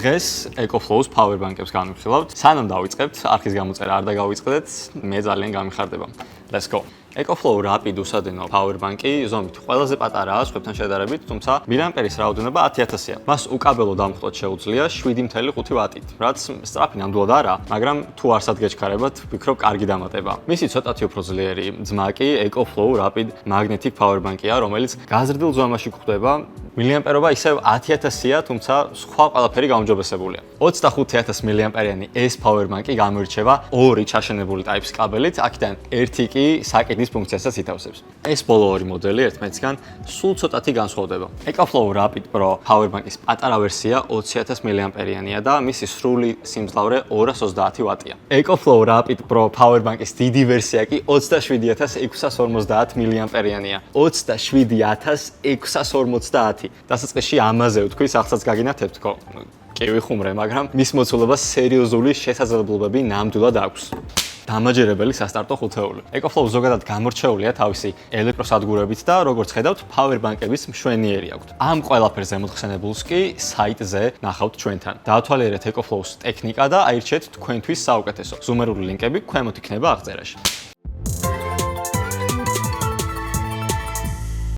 დღეს EcoFlow-ს power bank-ებს განვიხილავთ. სანამ დავიწყებთ, არქის გამოწერა არ დაგავიწყდეთ, მე ძალიან გამიხარდება. Let's go. EcoFlow Rapid უსადენო power bank-ი ზომით ყველაზე პატარაა სხვებთან შედარებით, თუმცა მილიამპერის რაოდენობა 10000-ია. მას უკაბელო დამხტოთ შეუძლია 7.5 ვატით, რაც სწრაფი ნამდვილად არა, მაგრამ თუ არსად გეჩქარებათ, ვფიქრობ, კარგი დამატება. მისი ცოტათი უფრო ძლიერი ძმა კი EcoFlow Rapid Magnetic Power Bank-ია, რომელიც გაზრდილ ზომაში გვხვდება. მილიამპერობა ისევ 10000-ია, თუმცა სხვა ყველაფერი გაუმჯობესებულია. 25000 მილიამპერიანი ეს power bank-ი გამოირჩევა ორი ჩაშენებული ტაიპის კაბელით, აქედან ერთი კი საკითხის ფუნქციასაც ითავსებს. ეს ბოლო ორი მოდელი ერთმანეთისგან სულ ცოტათი განსხვავდება. EcoFlow Rapid Pro power bank-ის პატარა ვერსია 20000 მილიამპერიანია და მისი სრული სიმძლავრე 220 ვატია. EcoFlow Rapid Pro power bank-ის დიდი ვერსია კი 27650 მილიამპერიანია. 27650 დასაწყისში ამაზე ვთქვი, ახალსაც გაგინათებთ თქო. კი ვიხუმრე, მაგრამ მის მოცულობას სერიოზული შესაძლებლობები ნამდვილად აქვს. დამაჯერებელი სასტარტო ხუთეული. EcoFlow ზოგადად გამორჩეულია თავისი ელექტროსადგურებით და როგორც ხედავთ, power bank-ების მშვენიერი აქვთ. ამ ყველაფერზე მოხსენებულს კი საიტზე ნახავთ ჩვენთან. დაათვალიერეთ EcoFlow-ს ტექნიკა და აირჩიეთ თქვენთვის საუკეთესო. ზუმერული ლინკები ქვემოთ იქნება აღწერაში.